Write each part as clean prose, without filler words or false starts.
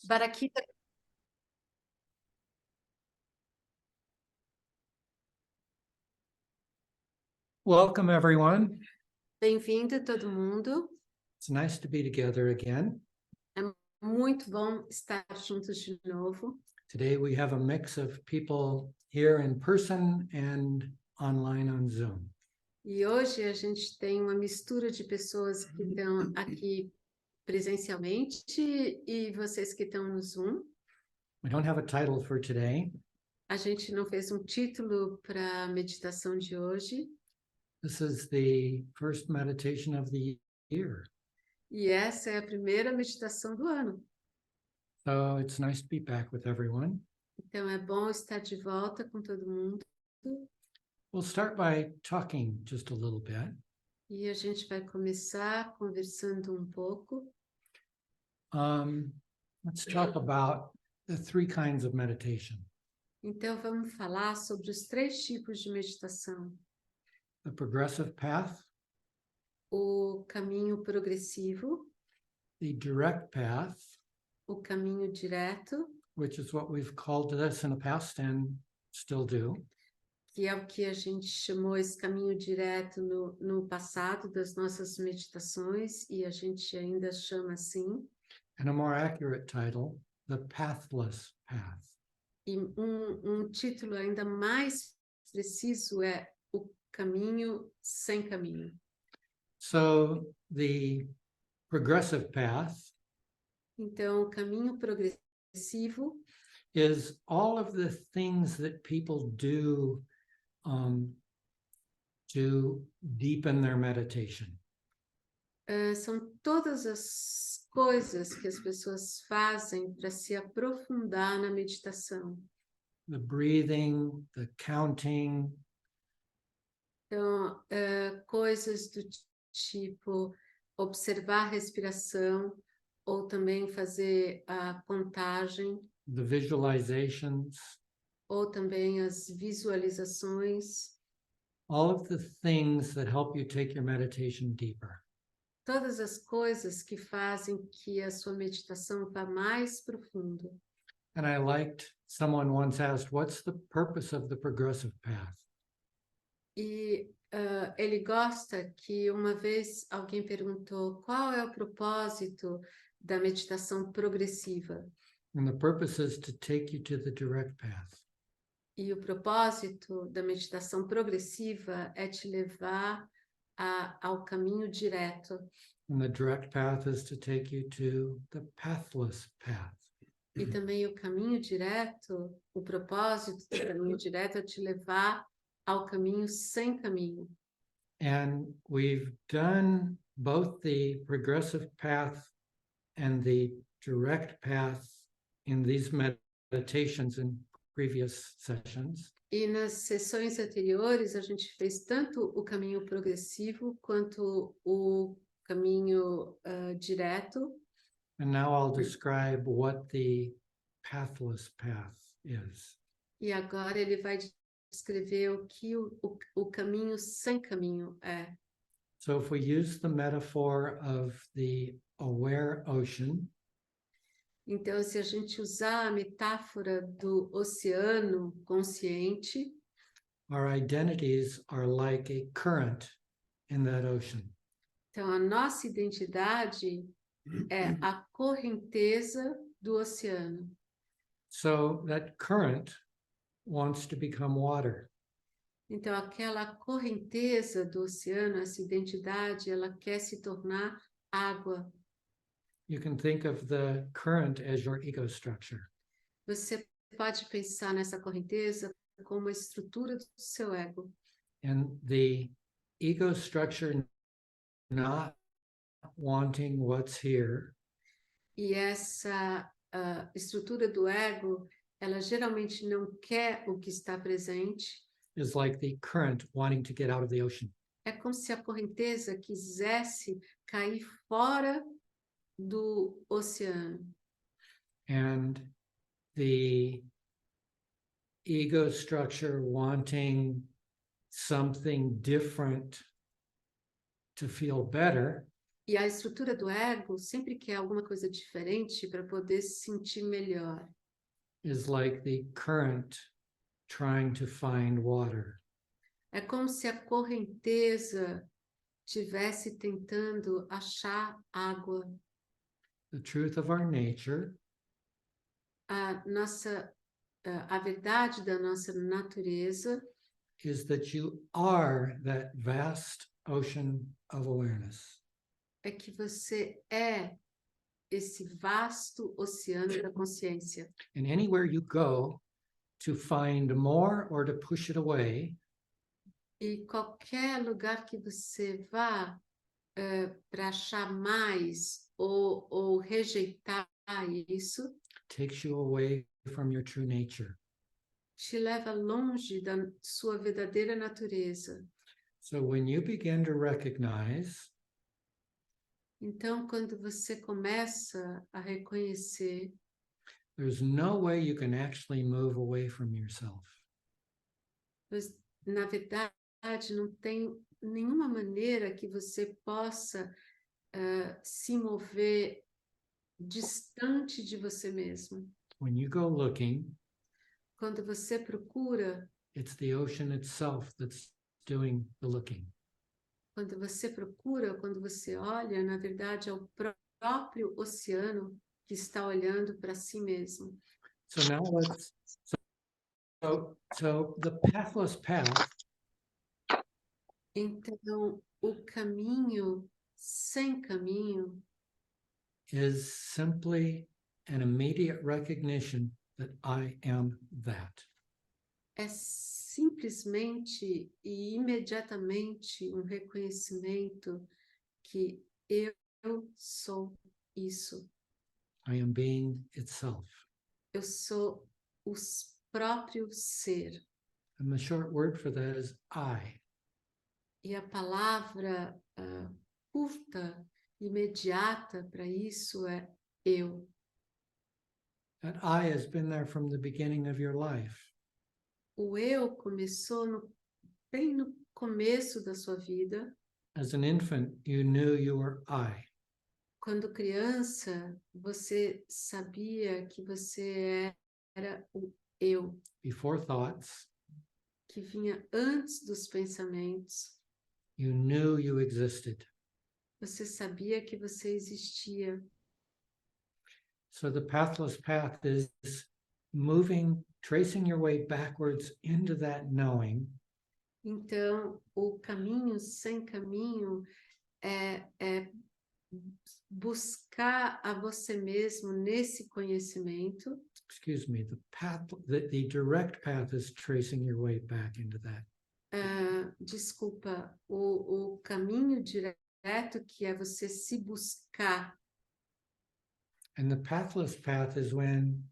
Barakita. Welcome, everyone. Bem-vindo todo mundo. It's nice to be together again. É muito bom estar juntos de novo. Today we have a mix of people here in person and online on Zoom. E hoje a gente tem uma mistura de pessoas que estão aqui presencialmente e vocês que estão no Zoom. We don't have a title for today. A gente não fez um título para a meditação de hoje. This is the first meditation of the year. E essa é a primeira meditação do ano. So it's nice to be back with everyone. Então é bom estar de volta com todo mundo. We'll start by talking just a little bit. E a gente vai começar conversando um pouco. Let's talk about the three kinds of meditation. Então vamos falar sobre os 3 tipos de meditação. The progressive path, O caminho progressivo, the direct path, o caminho direto, which is what we've called this in the past and still do. que é o que a gente chamou esse caminho direto no passado das nossas meditações, e a gente ainda chama assim. And a more accurate title, the pathless path. E um título ainda mais preciso é o caminho sem caminho. So the progressive path Então, o caminho progressivo is all of the things that people do to deepen their meditation. São todas as coisas que as pessoas fazem para se aprofundar na meditação. The breathing, the counting, Então, coisas do tipo observar a respiração ou também fazer a contagem, the visualizations, ou também as visualizações, all of the things that help you take your meditation deeper. todas as coisas que fazem que a sua meditação vá mais profundo. And I liked, someone once asked, what's the purpose of the progressive path? E ele gosta que uma vez alguém perguntou qual é o propósito da meditação progressiva. And the purpose is to take you to the direct path. E o propósito da meditação progressiva é te levar ao caminho direto. And the direct path is to take you to the pathless path. E também o caminho direto, o propósito do caminho direto é te levar ao caminho sem caminho. And we've done both the progressive path and the direct path in these meditations in previous sessions. E nas sessões anteriores a gente fez tanto o caminho progressivo quanto o caminho direto. And now I'll describe what the pathless path is. E agora ele vai descrever o que o caminho sem caminho é. So if we use the metaphor of the aware ocean, Então, se a gente usar a metáfora do oceano consciente, our identities are like a current in that ocean. então a nossa identidade é a correnteza do oceano. So that current wants to become water. Então, aquela correnteza do oceano, essa identidade, ela quer se tornar água. You can think of the current as your ego structure. Você pode pensar nessa correnteza como a estrutura do seu ego. And the ego structure not wanting what's here E essa estrutura do ego, ela geralmente não quer o que está presente. is like the current wanting to get out of the ocean. É como se a correnteza quisesse cair fora do oceano. And the ego structure wanting something different to feel better E a estrutura do ego sempre quer alguma coisa diferente para poder se sentir melhor. is like the current trying to find water. É como se a correnteza tivesse tentando achar água. The truth of our nature A verdade da nossa natureza is that you are that vast ocean of awareness. é que você é esse vasto oceano da consciência. And anywhere you go to find more or to push it away, E qualquer lugar que você vá para achar mais ou rejeitar isso, takes you away from your true nature. te leva longe da sua verdadeira natureza. So when you begin to recognize Então, quando você começa a reconhecer, there's no way you can actually move away from yourself. mas, na verdade, não tem nenhuma maneira que você possa se mover distante de você mesmo. When you go looking, Quando você procura, it's the ocean itself that's doing the looking. quando você procura, quando você olha, na verdade é o próprio oceano que está olhando para si mesmo. So now so the pathless path Então, o caminho sem caminho is simply an immediate recognition that I am that. é simplesmente e imediatamente um reconhecimento que eu sou isso. I am being itself. Eu sou o próprio ser. And the short word for that is I. E a palavra curta, imediata para isso é eu. That I has been there from the beginning of your life. O eu começou bem no começo da sua vida. As an infant, you knew you were I. Quando criança, você sabia que você era o eu, Before thoughts, que vinha antes dos pensamentos. you knew you existed. Você sabia que você existia. So the pathless path is moving, tracing your way backwards into that knowing. Então, o caminho sem caminho é buscar a você mesmo nesse conhecimento. Excuse me, the direct path is tracing your way back into that. Desculpa, o caminho direto que é você se buscar. And the pathless path is when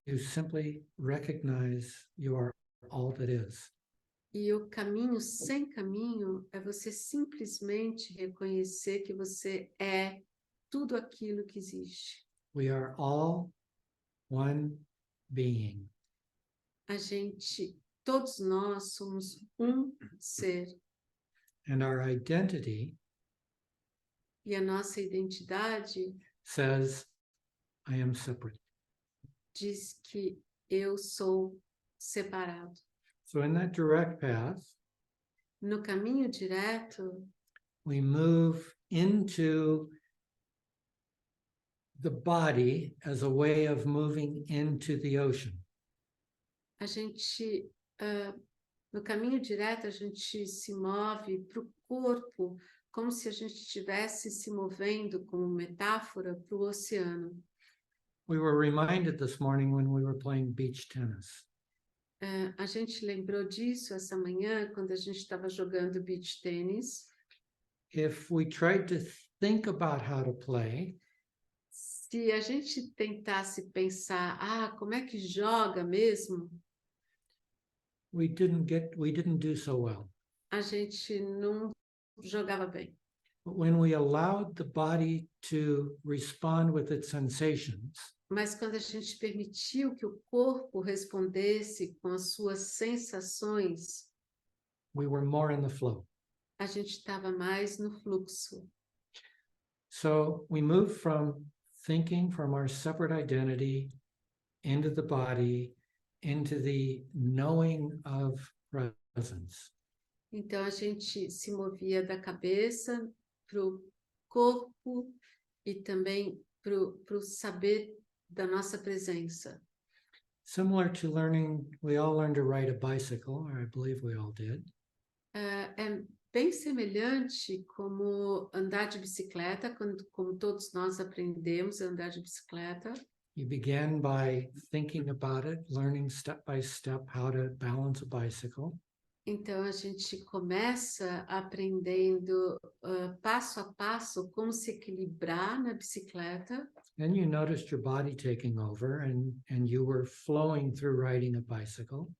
you simply recognize you are all that is. E o caminho sem caminho é você simplesmente reconhecer que você é tudo aquilo que existe. We are all one being. Todos nós somos um ser. And our identity E a nossa identidade says, I am separate. diz que eu sou separado. So in that direct path, No caminho direto, we move into the body as a way of moving into the ocean. a gente, no caminho direto, a gente se move para o corpo, como se a gente estivesse se movendo, como metáfora, para o oceano. We were reminded this morning when we were playing beach tennis. A gente lembrou disso essa manhã, quando a gente estava jogando beach tênis. If we tried to think about how to play, Se a gente tentasse pensar, como é que joga mesmo? we didn't do so well. A gente não jogava bem. But when we allowed the body to respond with its sensations, Mas quando a gente permitiu que o corpo respondesse com as suas sensações, we were more in the flow. a gente estava mais no fluxo. So we move from thinking from our separate identity into the body, into the knowing of presence. Então, a gente se movia da cabeça para o corpo e também para o saber da nossa presença. Similar to learning, we all learned to ride a bicycle, or I believe we all did. É bem semelhante como andar de bicicleta, como todos nós aprendemos a andar de bicicleta. You began by thinking about it, learning step by step how to balance a bicycle. Então, a gente começa aprendendo passo a passo como se equilibrar na bicicleta. Then you noticed your body taking over and you were flowing through riding a bicycle.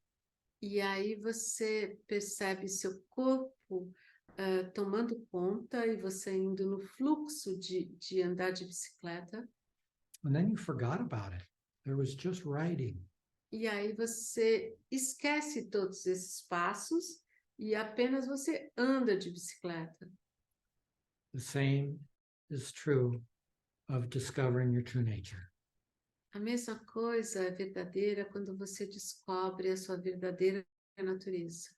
E aí você percebe seu corpo tomando conta e você indo no fluxo de andar de bicicleta. And then you forgot about it. There was just riding. E aí você esquece todos esses passos e apenas você anda de bicicleta. The same is true of discovering your true nature. A mesma coisa é verdadeira quando você descobre a sua verdadeira natureza.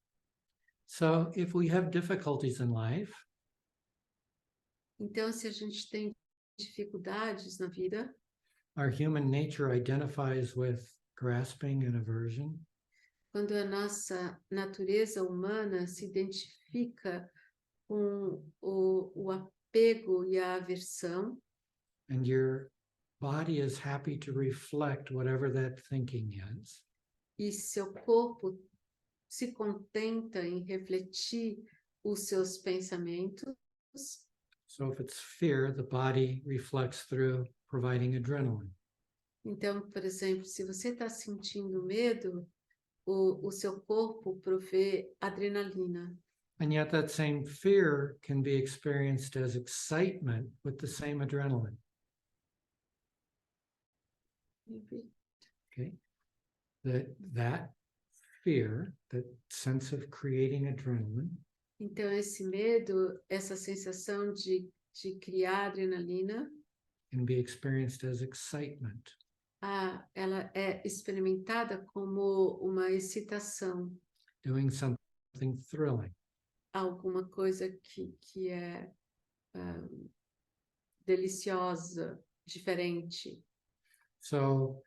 So if we have difficulties in life, Então, se a gente tem dificuldades na vida, our human nature identifies with grasping and aversion. quando a nossa natureza humana se identifica com o apego e a aversão, And your body is happy to reflect whatever that thinking is. e seu corpo se contenta em refletir os seus pensamentos. So if it's fear, the body reflects through providing adrenaline. Então, por exemplo, se você está sentindo medo, o seu corpo provê adrenalina. And yet that same fear can be experienced as excitement with the same adrenaline. Okay. That fear, that sense of creating adrenaline, Então, esse medo, essa sensação de criar adrenalina, can be experienced as excitement. ela é experimentada como uma excitação, Doing something thrilling. alguma coisa que é deliciosa, diferente. So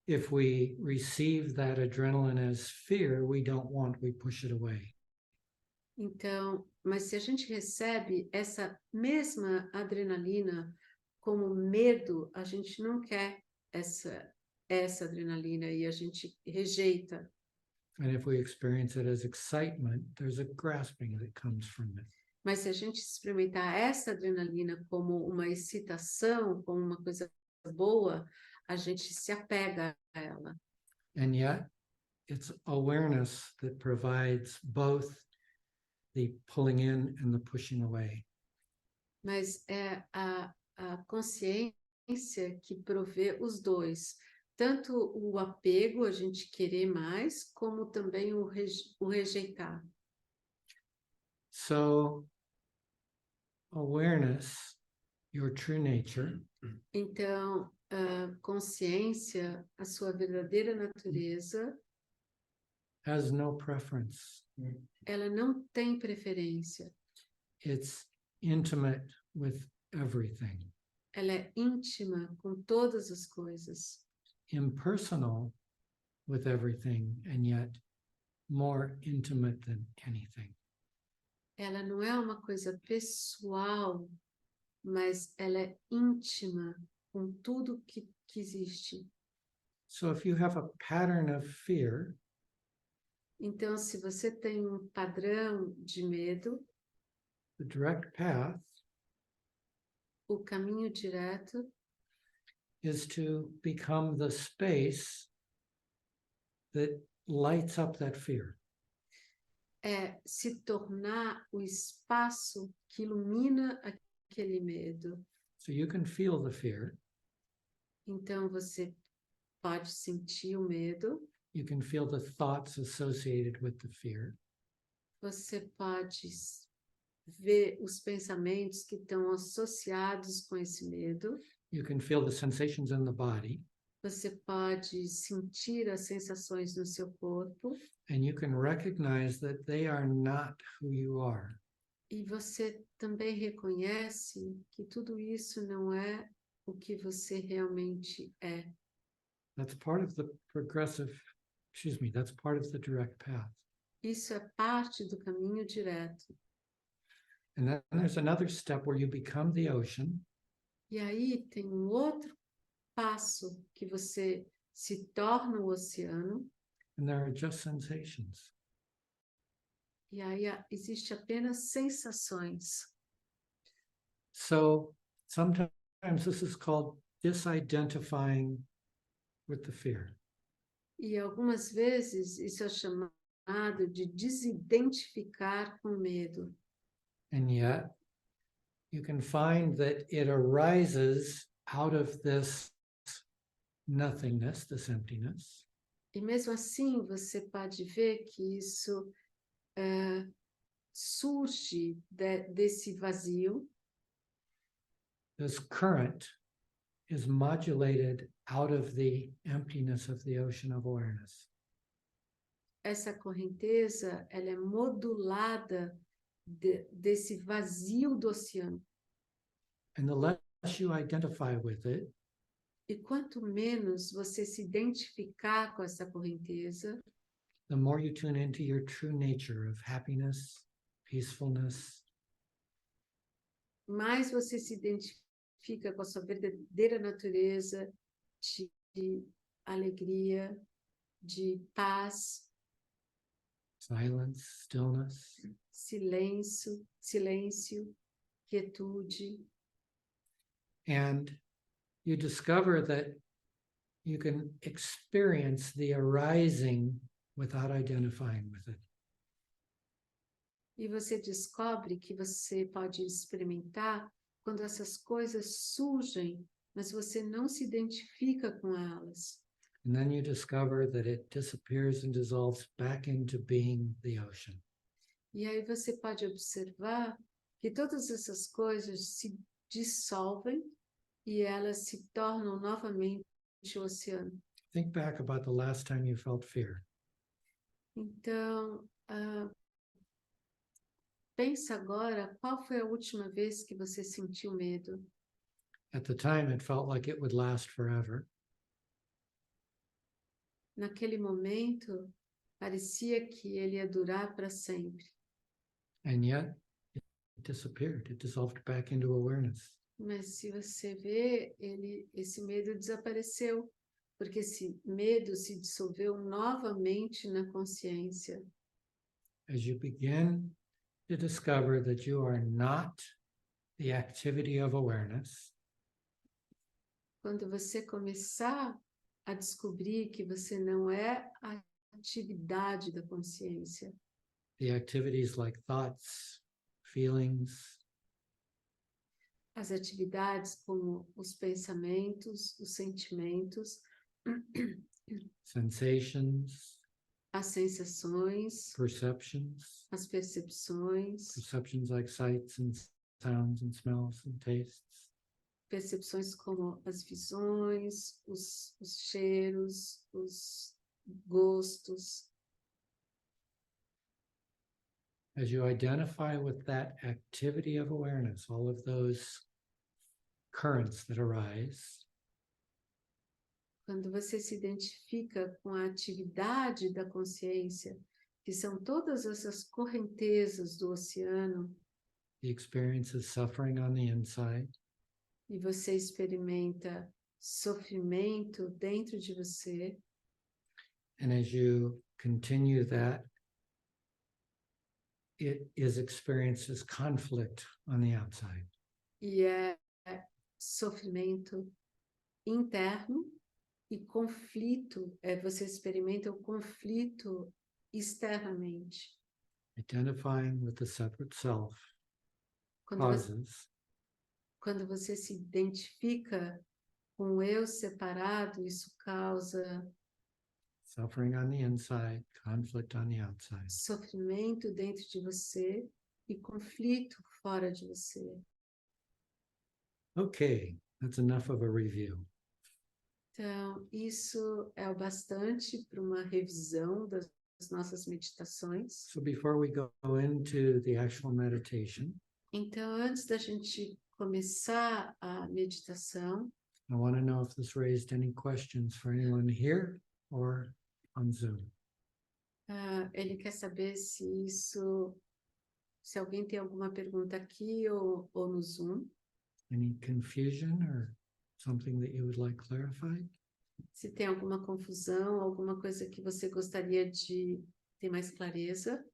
if we receive that adrenaline as fear, we push it away. Então, mas se a gente recebe essa mesma adrenalina como medo, a gente não quer essa adrenalina e a gente rejeita. And if we experience it as excitement, there's a grasping that comes from it. Mas se a gente experimentar essa adrenalina como uma excitação, como uma coisa boa, a gente se apega a ela. And yet, it's awareness that provides both the pulling in and the pushing away. Mas é a consciência que provê os dois. Tanto o apego, a gente querer mais, como também o rejeitar. So, awareness, your true nature, Então, a consciência, a sua verdadeira natureza, has no preference. ela não tem preferência. It's intimate with everything. Ela é íntima com todas as coisas. Impersonal with everything, and yet more intimate than anything. Ela não é uma coisa pessoal, mas ela é íntima com tudo que existe. So if you have a pattern of fear, Então, se você tem um padrão de medo, the direct path o caminho direto is to become the space that lights up that fear. é se tornar o espaço que ilumina aquele medo. So you can feel the fear, Então, você pode sentir o medo, you can feel the thoughts associated with the fear, você pode ver os pensamentos que estão associados com esse medo. You can feel the sensations in the body, Você pode sentir as sensações no seu corpo and you can recognize that they are not who you are. e você também reconhece que tudo isso não é o que você realmente é. That's part of the that's part of the direct path. Isso é parte do caminho direto. And then there's another step where you become the ocean, E aí tem um outro passo que você se torna o oceano, and there are just sensations. e aí existe apenas sensações. So sometimes this is called disidentifying with the fear. E algumas vezes isso é chamado de desidentificar com medo. And yet you can find that it arises out of this nothingness, this emptiness. E mesmo assim você pode ver que isso surge desse vazio. This current is modulated out of the emptiness of the ocean of awareness. Essa correnteza, ela é modulada desse vazio do oceano. And the less you identify with it, E quanto menos você se identificar com essa correnteza, the more you tune into your true nature of happiness, peacefulness, mais você se identifica com a sua verdadeira natureza de alegria, de paz, silence, stillness. silêncio, quietude. And you discover that you can experience the arising without identifying with it. E você descobre que você pode experimentar quando essas coisas surgem, mas você não se identifica com elas. And then you discover that it disappears and dissolves back into being the ocean. E aí você pode observar que todas essas coisas se dissolvem e elas se tornam novamente o oceano. Think back about the last time you felt fear. Então, pensa agora, qual foi a última vez que você sentiu medo? At the time, it felt like it would last forever. Naquele momento, parecia que ele ia durar para sempre. And yet, it disappeared. It dissolved back into awareness. Mas se você vê, esse medo desapareceu, porque esse medo se dissolveu novamente na consciência. As you begin to discover that you are not the activity of awareness, Quando você começar a descobrir que você não é a atividade da consciência, the activities like thoughts, feelings, as atividades como os pensamentos, os sentimentos, sensations, as sensações, perceptions, as percepções, perceptions like sights and sounds and smells and tastes, percepções como as visões, os cheiros, os gostos. as you identify with that activity of awareness, all of those currents that arise, Quando você se identifica com a atividade da consciência, que são todas essas correntezas do oceano, the experience of suffering on the inside, e você experimenta sofrimento dentro de você, and as you continue that, it is experienced as conflict on the outside. e é sofrimento interno e conflito, você experimenta o conflito externamente. Identifying with the separate self Quando você se identifica com o eu separado, isso causa suffering on the inside, conflict on the outside. sofrimento dentro de você e conflito fora de você. Okay, that's enough of a review. Então, isso é o bastante para uma revisão das nossas meditações. So before we go into the actual meditation, Então, antes da gente começar a meditação, I want to know if this raised any questions for anyone here or on Zoom. ele quer saber se alguém tem alguma pergunta aqui ou no Zoom. Any confusion or something that you would like clarified? Se tem alguma confusão, alguma coisa que você gostaria de ter mais clareza.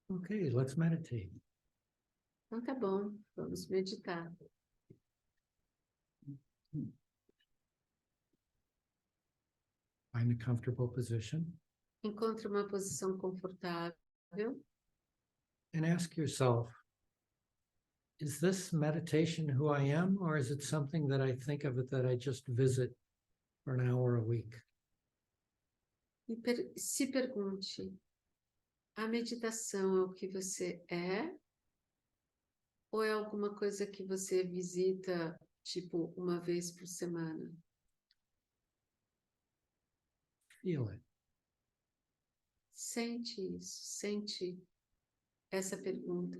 Okay, let's meditate. Então tá bom, vamos meditar. Find a comfortable position Encontre uma posição confortável and ask yourself, is this meditation who I am, or is it something that I think of it that I just visit for an hour a week? e se pergunte, a meditação é o que você é? Ou é alguma coisa que você visita, tipo, uma vez por semana? Feel it. Sente isso, sente essa pergunta.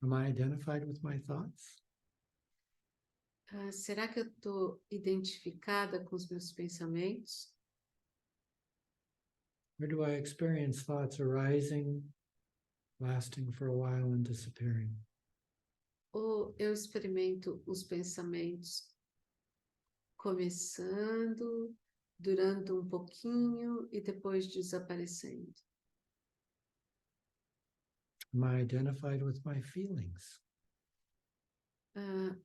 Am I identified with my thoughts? Será que eu estou identificada com os meus pensamentos? Or do I experience thoughts arising, lasting for a while and disappearing? Ou eu experimento os pensamentos começando, durando um pouquinho e depois desaparecendo? Am I identified with my feelings?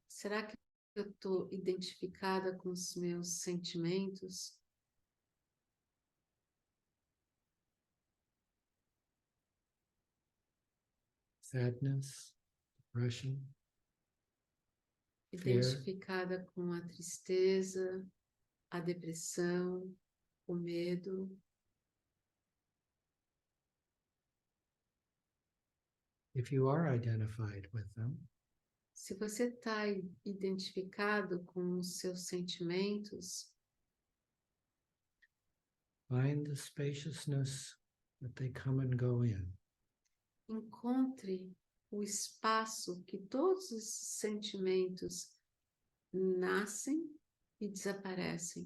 Será que eu estou identificada com os meus sentimentos? Sadness, depression, Identificada com a tristeza, a depressão, o medo? if you are identified with them, Se você está identificado com os seus sentimentos, find the spaciousness that they come and go in. encontre o espaço que todos esses sentimentos nascem e desaparecem.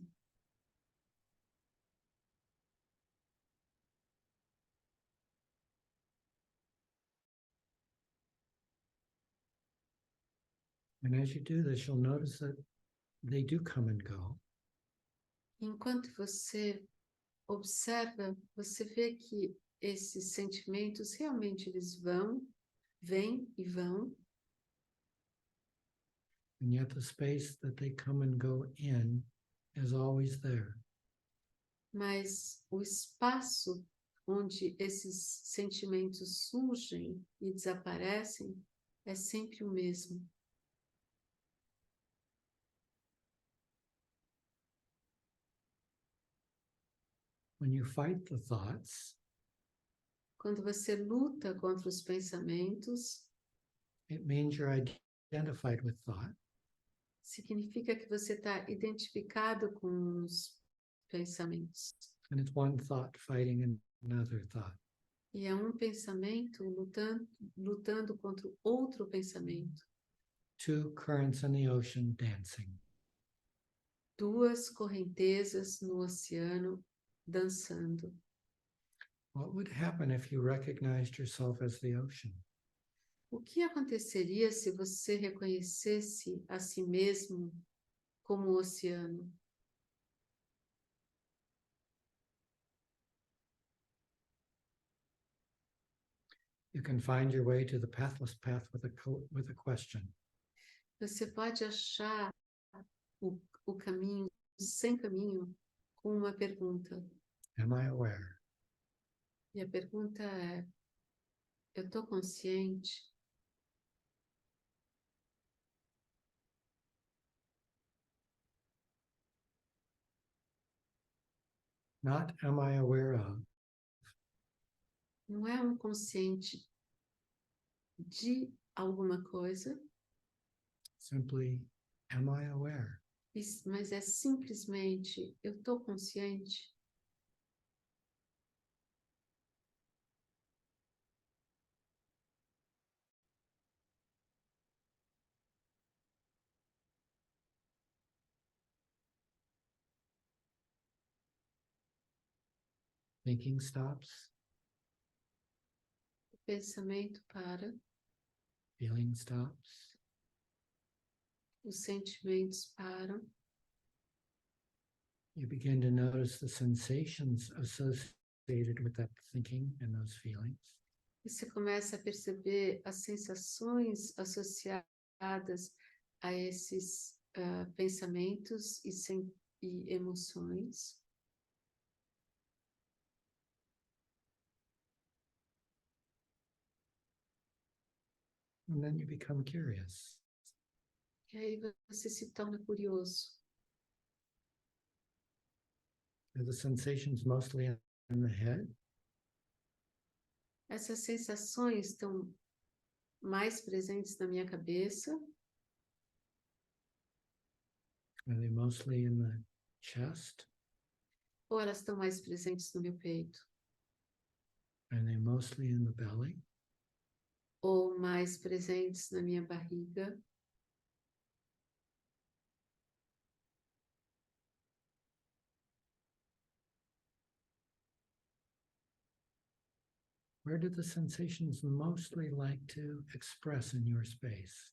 And as you do this, you'll notice that they do come and go. Enquanto você observa, você vê que esses sentimentos realmente eles vêm e vão, And yet the space that they come and go in is always there. mas o espaço onde esses sentimentos surgem e desaparecem é sempre o mesmo. When you fight the thoughts, Quando você luta contra os pensamentos, it means you're identified with thought. significa que você está identificado com os pensamentos. And it's one thought fighting another thought. E é um pensamento lutando contra outro pensamento. Two currents in the ocean dancing. Duas correntezas no oceano dançando. What would happen if you recognized yourself as the ocean? O que aconteceria se você reconhecesse a si mesmo como o oceano? You can find your way to the pathless path with a question. Você pode achar o caminho sem caminho com uma pergunta. Am I aware? E a pergunta é: eu estou consciente? not am I aware of, Não é um consciente de alguma coisa, simply am I aware? mas é simplesmente eu estou consciente. Thinking stops, O pensamento para, feeling stops, os sentimentos param. you begin to notice the sensations associated with that thinking and those feelings. E você começa a perceber as sensações associadas a esses pensamentos e emoções. And then you become curious. E aí você se torna curioso. Are the sensations mostly in the head? Essas sensações estão mais presentes na minha cabeça? Are they mostly in the chest? Ou elas estão mais presentes no meu peito? Are they mostly in the belly? Ou mais presentes na minha barriga? Where do the sensations mostly like to express in your space?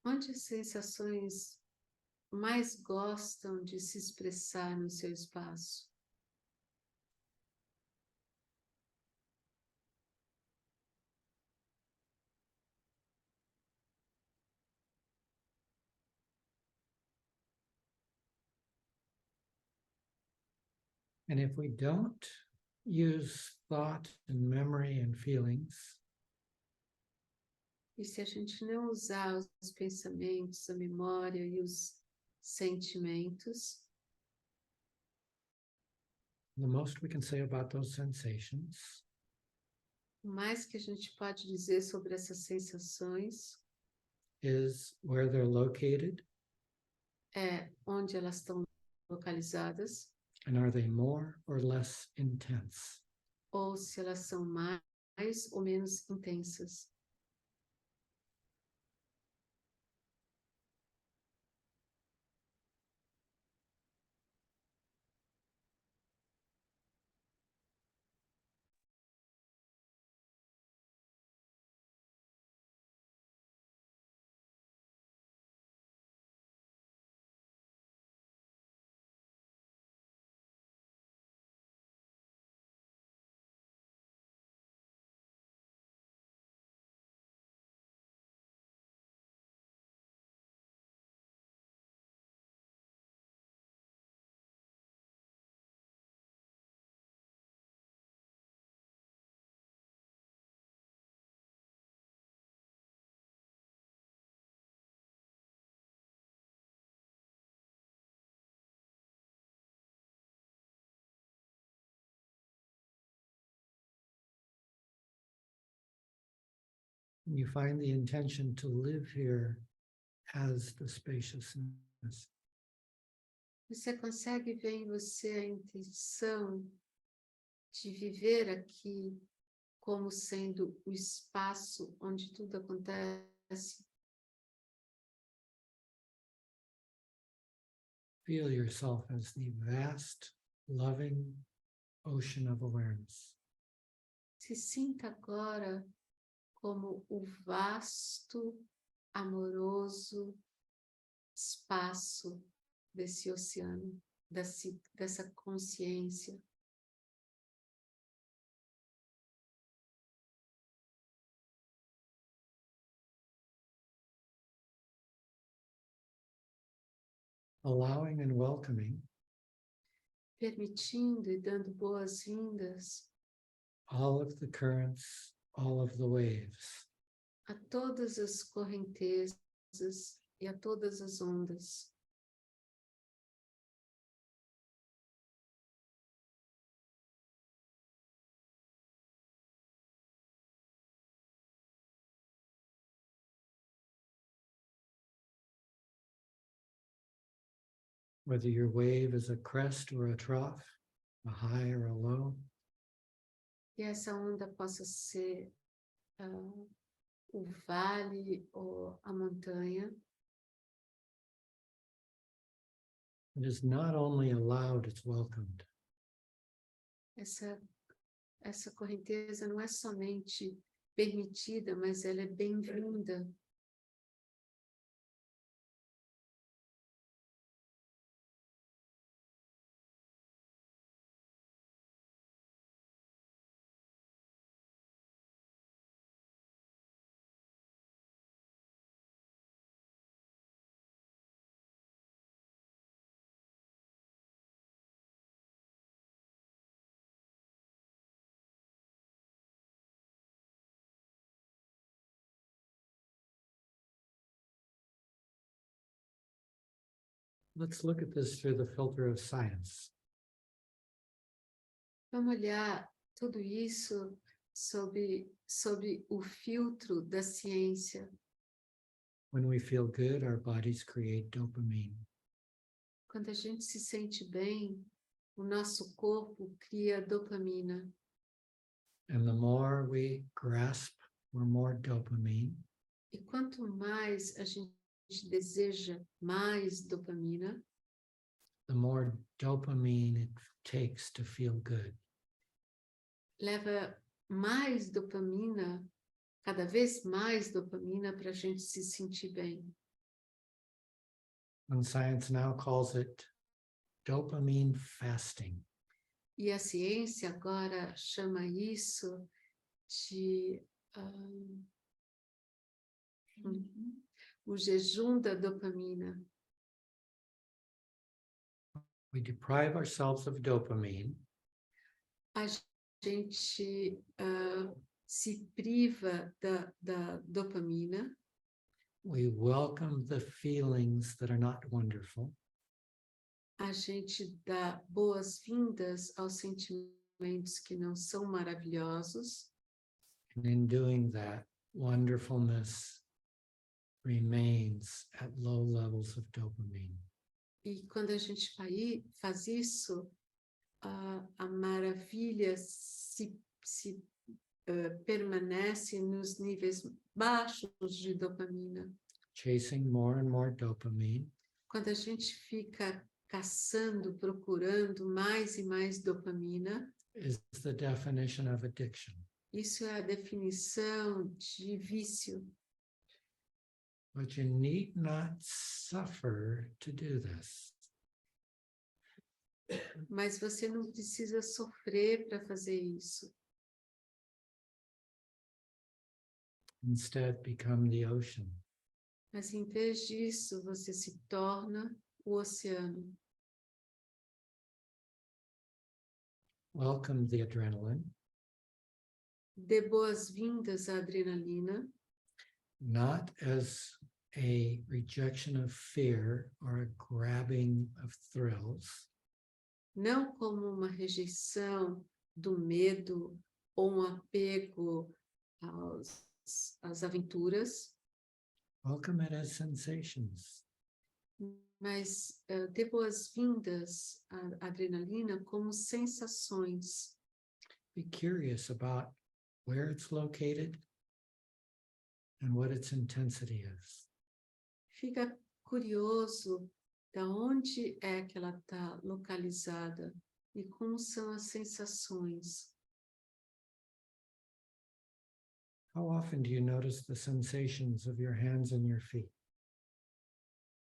Onde as sensações mais gostam de se expressar no seu espaço? And if we don't use thought and memory and feelings, E se a gente não usar os pensamentos, a memória e os sentimentos, the most we can say about those sensations o mais que a gente pode dizer sobre essas sensações is where they're located, é onde elas estão localizadas, and are they more or less intense? ou se elas são mais ou menos intensas. And you find the intention to live here as the spaciousness. Você consegue ver em você a intenção de viver aqui como sendo o espaço onde tudo acontece? Feel yourself as the vast, loving ocean of awareness. Se sinta agora como o vasto, amoroso espaço desse oceano, dessa consciência. Allowing and welcoming Permitindo e dando boas-vindas all of the currents, all of the waves. a todas as correntezas e a todas as ondas. whether your wave is a crest or a trough, a high or a low. Que essa onda possa ser o vale ou a montanha. It is not only allowed, it's welcomed. Essa correnteza não é somente permitida, mas ela é bem-vinda. Let's look at this through the filter of science. Vamos olhar tudo isso sob o filtro da ciência. When we feel good, our bodies create dopamine. Quando a gente se sente bem, o nosso corpo cria dopamina. And the more we grasp for more dopamine, E quanto mais a gente deseja mais dopamina, the more dopamine it takes to feel good. leva mais dopamina, cada vez mais dopamina para a gente se sentir bem. And science now calls it dopamine fasting. E a ciência agora chama isso de o jejum da dopamina. We deprive ourselves of dopamine A gente se priva da dopamina, we welcome the feelings that are not wonderful, a gente dá boas-vindas aos sentimentos que não são maravilhosos, and in doing that, wonderfulness remains at low levels of dopamine. e quando a gente faz isso, a maravilha permanece nos níveis baixos de dopamina. Chasing more and more dopamine Quando a gente fica caçando, procurando mais e mais dopamina, is the definition of addiction. isso é a definição de vício. But you need not suffer to do this. Mas você não precisa sofrer para fazer isso. Instead, become the ocean. Mas em vez disso, você se torna o oceano. Welcome the adrenaline, Dê boas-vindas à adrenalina, not as a rejection of fear or a grabbing of thrills, não como uma rejeição do medo ou um apego às aventuras, welcome it as sensations. mas dê boas-vindas à adrenalina como sensações. Be curious about where it's located and what its intensity is. Fica curioso de onde é que ela está localizada e como são as sensações. How often do you notice the sensations of your hands and your feet?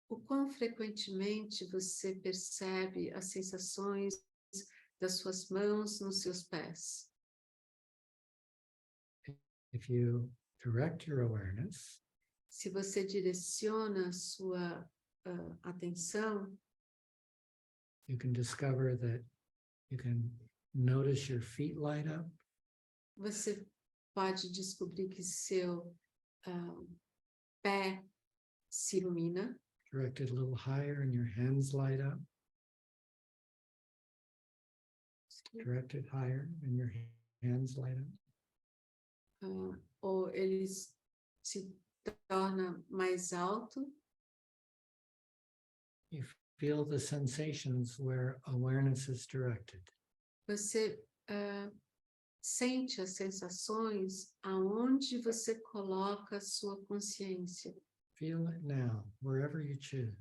O quão frequentemente você percebe as sensações das suas mãos nos seus pés? If you direct your awareness, Se você direciona a sua atenção, you can discover that you can notice your feet light up, você pode descobrir que seu pé se ilumina, direct it a little higher and your hands light up. Direct it higher and your hands light up. ou ele se torna mais alto. You feel the sensations where awareness is directed. Você sente as sensações aonde você coloca a sua consciência. Feel it now, wherever you choose.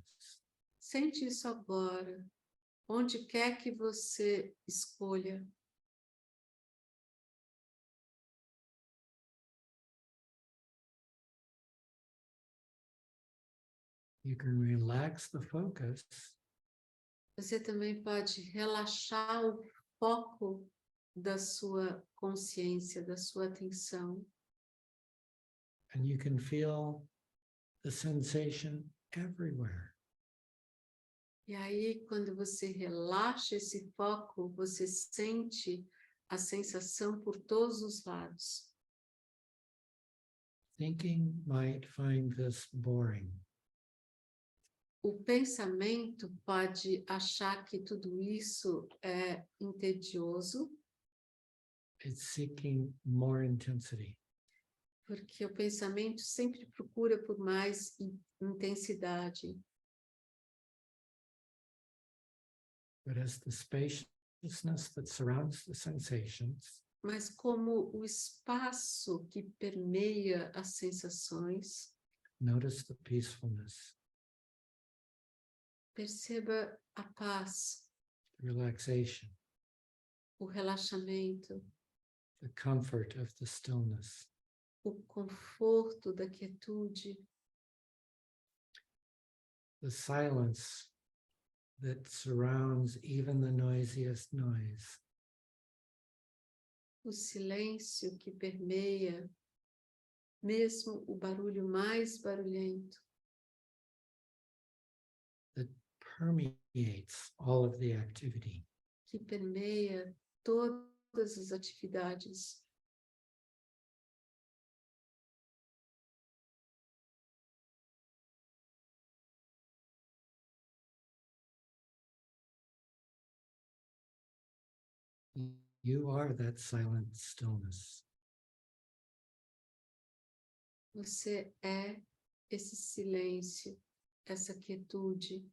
Sente isso agora, onde quer que você escolha. You can relax the focus Você também pode relaxar o foco da sua consciência, da sua atenção. and you can feel the sensation everywhere. E aí, quando você relaxa esse foco, você sente a sensação por todos os lados. Thinking might find this boring. O pensamento pode achar que tudo isso é entedioso, It's seeking more intensity. porque o pensamento sempre procura por mais intensidade. But as the spaciousness that surrounds the sensations Mas como o espaço que permeia as sensações, notice the peacefulness, perceba a paz, the relaxation, o relaxamento, the comfort of the stillness. o conforto da quietude, The silence that surrounds even the noisiest noise. o silêncio que permeia mesmo o barulho mais barulhento, That permeates all of the activity. que permeia todas as atividades. You are that silent stillness. Você é esse silêncio, essa quietude.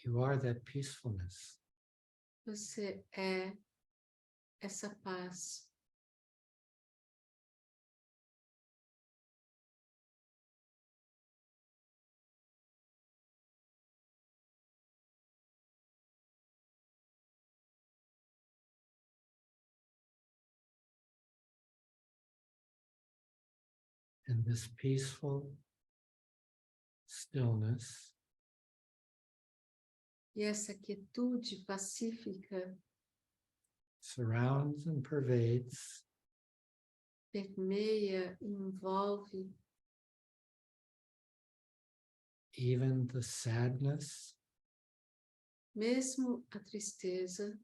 You are that peacefulness. Você é essa paz. And this peaceful stillness E essa quietude pacífica surrounds and pervades permeia e envolve even the sadness, mesmo a tristeza,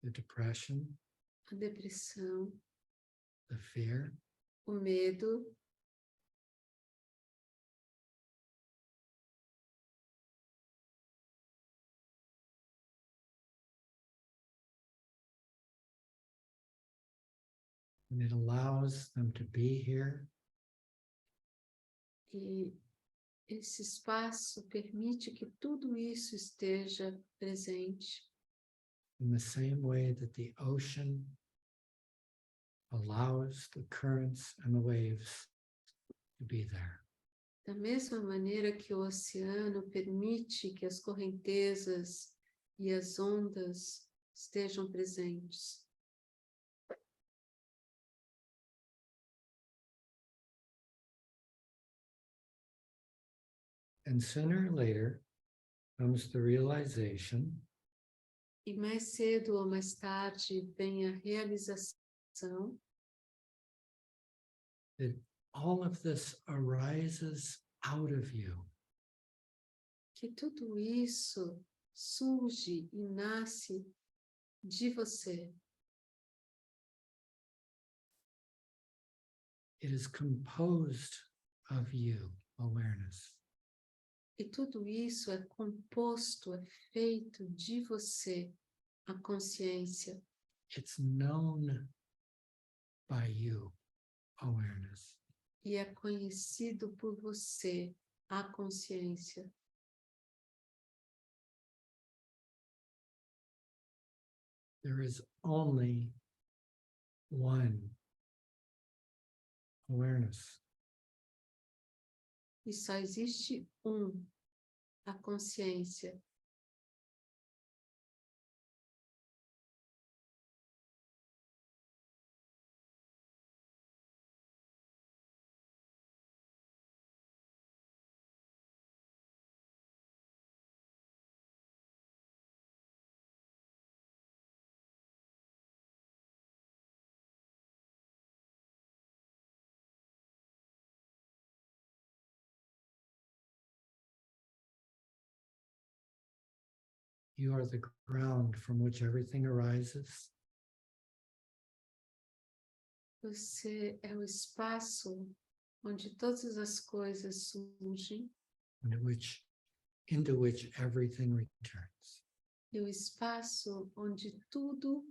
the depression, a depressão, the fear, o medo, and it allows them to be here e esse espaço permite que tudo isso esteja presente, in the same way that the ocean allows the currents and the waves to be there. da mesma maneira que o oceano permite que as correntezas e as ondas estejam presentes. And sooner or later comes the realization E mais cedo ou mais tarde vem a realização that all of this arises out of you. que tudo isso surge e nasce de você. It is composed of you, awareness. E tudo isso é composto, é feito de você, a consciência. It's known by you, awareness. E é conhecido por você, a consciência. There is only one awareness. E só existe a consciência. You are the ground from which everything arises. Você é o espaço onde todas as coisas surgem Into which everything returns. e o espaço onde tudo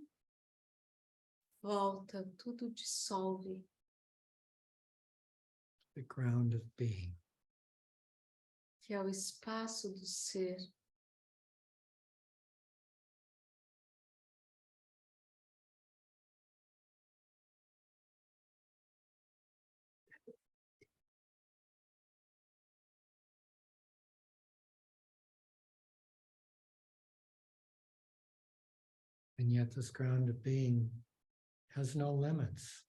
volta, tudo dissolve. The ground of being. Que é o espaço do ser. And yet this ground of being has no limits.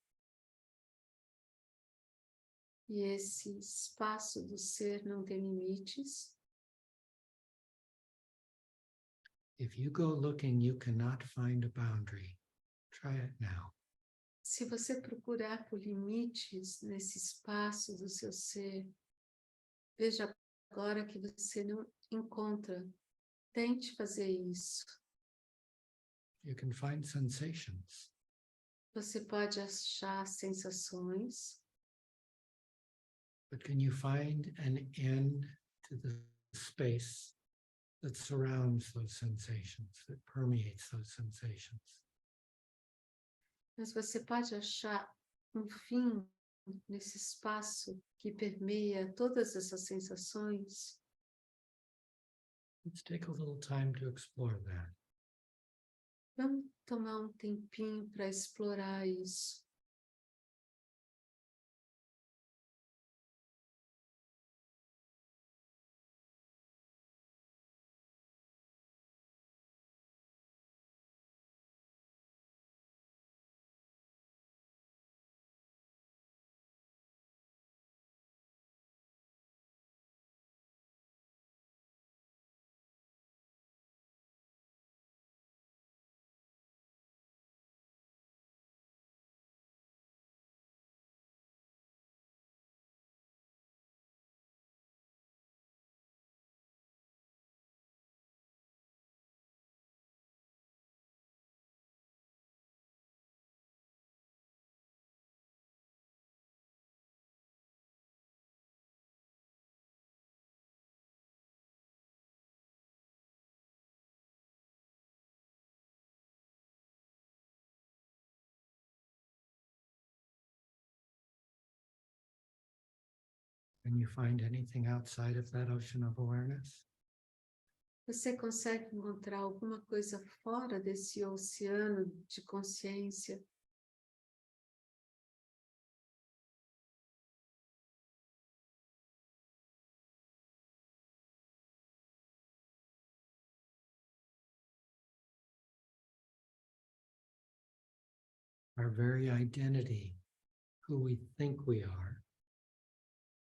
E esse espaço do ser não tem limites. If you go looking, you cannot find a boundary. Try it now. Se você procurar por limites nesse espaço do seu ser, veja agora que você não encontra. Tente fazer isso. You can find sensations. Você pode achar sensações, But can you find an end to the space that surrounds those sensations, that permeates those sensations? mas você pode achar um fim nesse espaço que permeia todas essas sensações? Let's take a little time to explore that. Vamos tomar um tempinho para explorar isso. Can you find anything outside of that ocean of awareness? Você consegue encontrar alguma coisa fora desse oceano de consciência? Our very identity, who we think we are,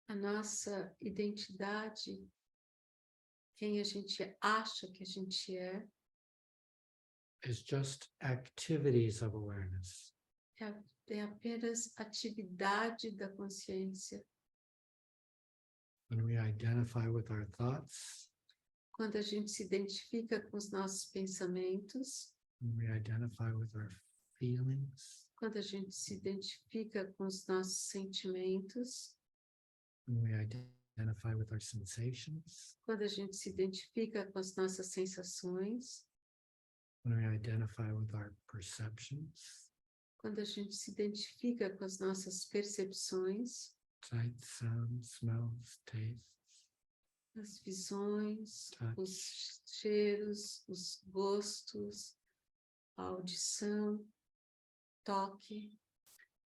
A nossa identidade, quem a gente acha que a gente is just activities of awareness. é apenas atividade da consciência. When we identify with our thoughts, Quando a gente se identifica com os nossos pensamentos, when we identify with our feelings, quando a gente se identifica com os nossos sentimentos, when we identify with our sensations, quando a gente se identifica com as nossas sensações, when we identify with our perceptions, quando a gente se identifica com as nossas percepções, sights, sounds, smells, tastes, as visões, touch, os cheiros, os gostos, a audição, toque.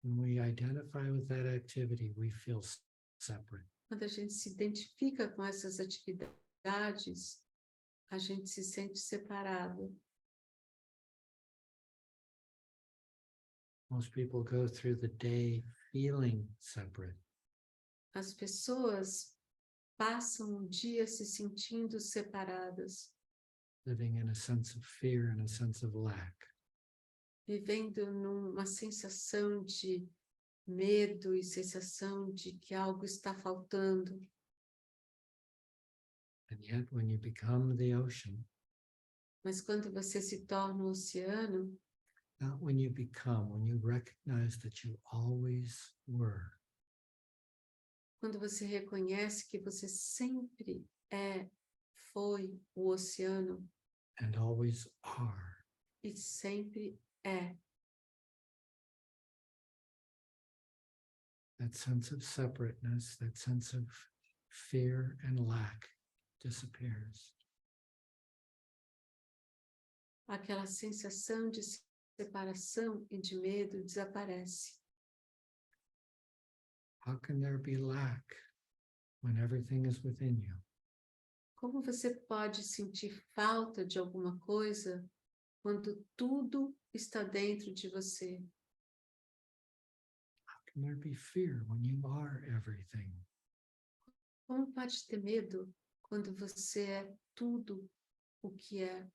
when we identify with that activity, we feel separate. Quando a gente se identifica com essas atividades, a gente se sente separado. Most people go through the day feeling separate. As pessoas passam o dia se sentindo separadas, Living in a sense of fear and a sense of lack. vivendo numa sensação de medo e sensação de que algo está faltando. And yet, when you become the ocean, Mas quando você se torna um oceano, not when you become, when you recognize that you always were, quando você reconhece que você sempre foi o oceano and always are, e sempre é, that sense of separateness, that sense of fear and lack disappears. aquela sensação de separação e de medo desaparece. How can there be lack when everything is within you? Como você pode sentir falta de alguma coisa quando tudo está dentro de você? How can there be fear when you are everything? Como pode ter medo quando você é tudo o que é?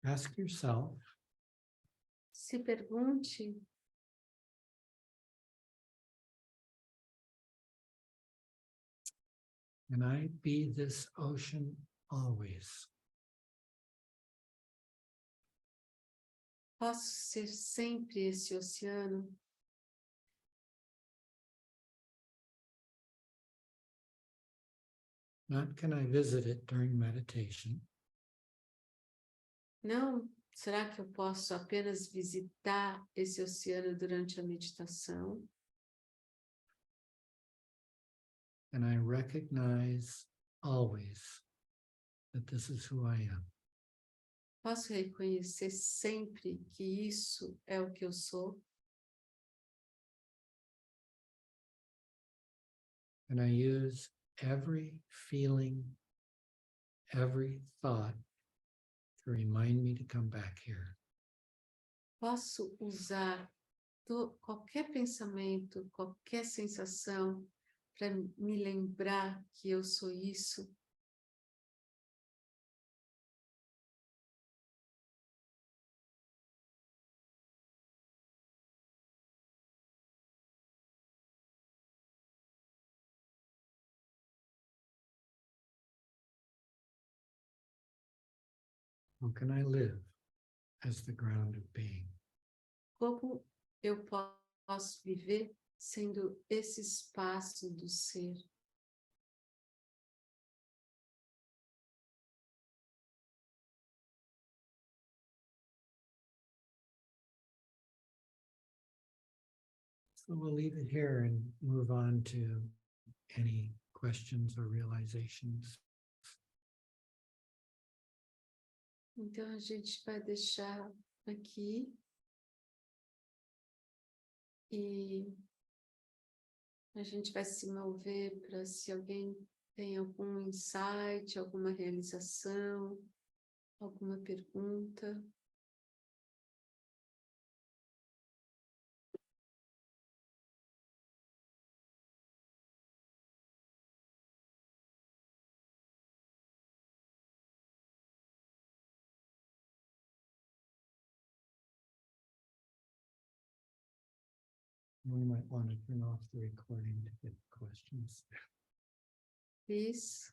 Ask yourself, Se pergunte, can I be this ocean always? posso ser sempre esse oceano? Not can I visit it during meditation, Não, será que eu posso apenas visitar esse oceano durante a meditação? and I recognize always that this is who I am. Posso reconhecer sempre que isso é o que eu sou? And I use every feeling, every thought to remind me to come back here. Posso usar qualquer pensamento, qualquer sensação para me lembrar que eu sou isso? How can I live as the ground of being? Como eu posso viver sendo esse espaço do ser? So we'll leave it here and move on to any questions or realizations. Então a gente vai deixar aqui e a gente vai se mover para se alguém tem algum insight, alguma realização, alguma pergunta. We might want to turn off the recording to get questions. Please.